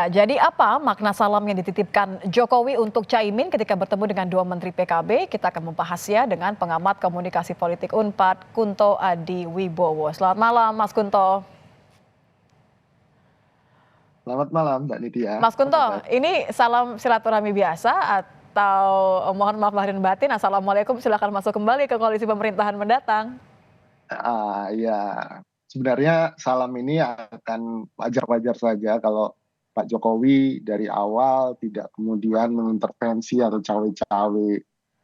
Jadi apa makna salam yang dititipkan Jokowi untuk Caimin ketika bertemu dengan dua menteri PKB? Kita akan membahasnya dengan pengamat komunikasi politik Unpad, Kunto Adi Wibowo. Selamat malam, Mas Kunto. Selamat malam, Mbak Nitia. Mas Apa Kunto, kabar? ini salam silaturahmi biasa atau mohon maaf lahir dan batin. Assalamualaikum, silakan masuk kembali ke koalisi pemerintahan mendatang. Ya, sebenarnya salam ini akan wajar-wajar saja kalau Pak Jokowi dari awal tidak kemudian mengintervensi atau cawe-cawe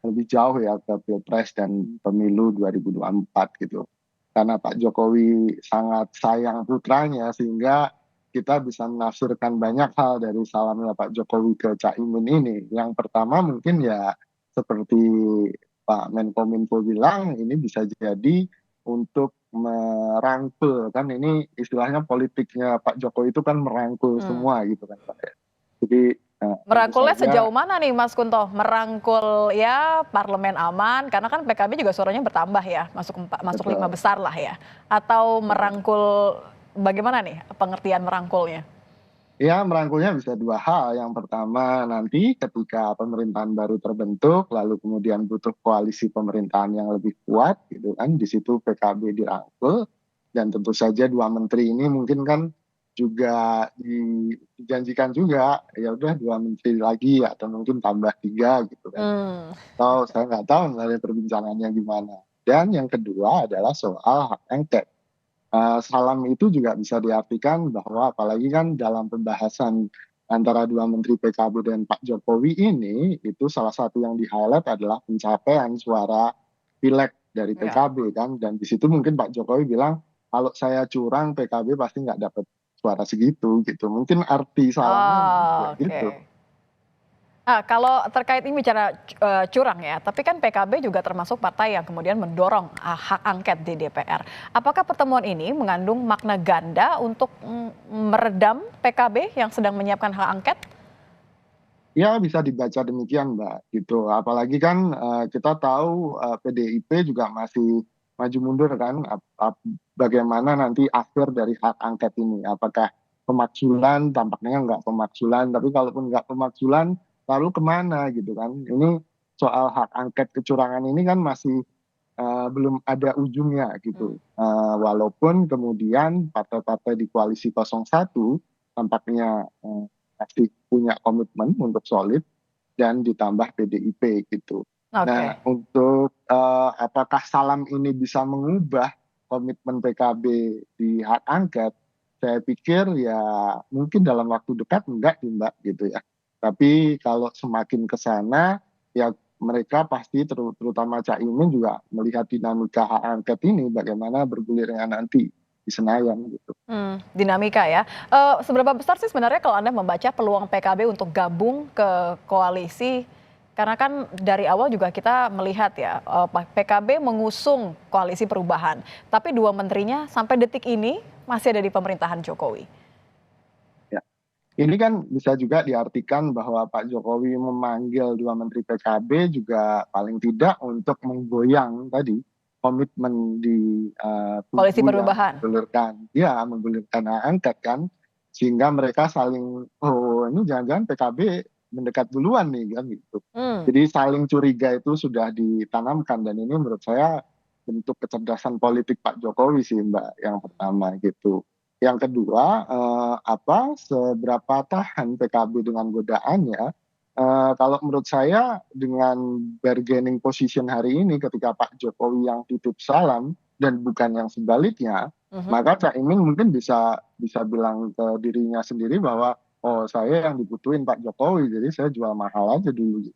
lebih jauh ya ke Pilpres dan pemilu 2024 gitu. Karena Pak Jokowi sangat sayang putranya sehingga kita bisa menafsirkan banyak hal dari salamnya Pak Jokowi ke Caimin ini. Yang pertama mungkin ya seperti Pak Menkominfo bilang ini bisa jadi untuk merangkul kan ini istilahnya politiknya Pak Jokowi itu kan merangkul Hmm. semua gitu kan Pak ya. Jadi tentu Merangkulnya saja sejauh mana nih Mas Kunto? Merangkul ya parlemen aman, karena kan PKB juga suaranya bertambah ya, masuk lima betul. besar lah ya. Atau merangkul bagaimana nih pengertian merangkulnya? Ya, merangkulnya bisa dua hal. Yang pertama nanti ketika pemerintahan baru terbentuk, lalu kemudian butuh koalisi pemerintahan yang lebih kuat, gitu kan. Di situ PKB dirangkul, dan tentu saja dua menteri ini mungkin kan juga dijanjikan juga, ya udah dua menteri lagi atau mungkin tambah tiga gitu kan. Hmm. Atau saya nggak tahu sebenarnya perbincangannya gimana. Dan yang kedua adalah soal hak angket. Salam itu juga bisa diartikan bahwa apalagi kan dalam pembahasan antara dua menteri PKB dan Pak Jokowi ini, itu salah satu yang di-highlight adalah pencapaian suara pileg dari Ya. PKB kan. Dan di situ mungkin Pak Jokowi bilang, kalau saya curang PKB pasti nggak dapat suara segitu gitu. Mungkin arti salamnya mungkin Oh, kayak gitu. oke. Kalau terkait ini bicara curang ya, tapi kan PKB juga termasuk partai yang kemudian mendorong hak angket di DPR. Apakah pertemuan ini mengandung makna ganda untuk meredam PKB yang sedang menyiapkan hak angket? Ya bisa dibaca demikian Mbak gitu. Apalagi kan kita tahu PDIP juga masih maju mundur kan bagaimana nanti akhir dari hak angket ini. Apakah pemakzulan, tampaknya nggak pemakzulan, tapi kalaupun nggak pemakzulan lalu kemana gitu kan. Ini soal hak angket kecurangan ini kan masih belum ada ujungnya Hmm. gitu. Walaupun kemudian partai-partai di koalisi 01 tampaknya masih punya komitmen untuk solid dan ditambah PDIP gitu. Nah, Oke. untuk apakah salam ini bisa mengubah komitmen PKB di hak angket, saya pikir ya mungkin dalam waktu dekat enggak sih Mbak gitu ya. Tapi kalau semakin ke sana ya mereka pasti terutama Caimin juga melihat dinamika hak angket ini bagaimana bergulirnya nanti di Senayan gitu. Dinamika ya. Seberapa besar sih sebenarnya kalau Anda membaca peluang PKB untuk gabung ke koalisi? Karena kan dari awal juga kita melihat ya, PKB mengusung koalisi perubahan, tapi dua menterinya sampai detik ini masih ada di pemerintahan Jokowi. Ya. Ini kan bisa juga diartikan bahwa Pak Jokowi memanggil dua menteri PKB juga paling tidak untuk menggoyang tadi komitmen di Koalisi kubu yang perubahan. menggulirkan hak angket kan, sehingga mereka saling oh ini jangan-jangan PKB mendekat duluan nih kan gitu. Hmm. Jadi saling curiga itu sudah ditanamkan dan ini menurut saya bentuk kecerdasan politik Pak Jokowi sih Mbak yang pertama gitu. Yang kedua, seberapa tahan PKB dengan godaannya? Kalau menurut saya dengan bargaining position hari ini ketika Pak Jokowi yang titip salam dan bukan yang sebaliknya, Mhm. maka Caimin mungkin bisa bisa bilang ke dirinya sendiri bahwa oh saya yang dibutuhin Pak Jokowi, jadi saya jual mahal aja dulu.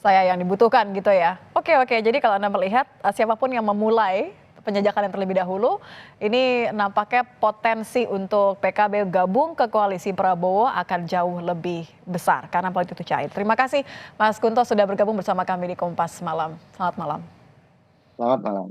Saya yang dibutuhkan gitu ya. Oke, oke, jadi kalau Anda melihat, siapapun yang memulai penjajakan yang terlebih dahulu, ini nampaknya potensi untuk PKB gabung ke koalisi Prabowo akan jauh lebih besar karena politik itu cair. Terima kasih Mas Kunto sudah bergabung bersama kami di Kompas Malam. Selamat malam. Selamat malam.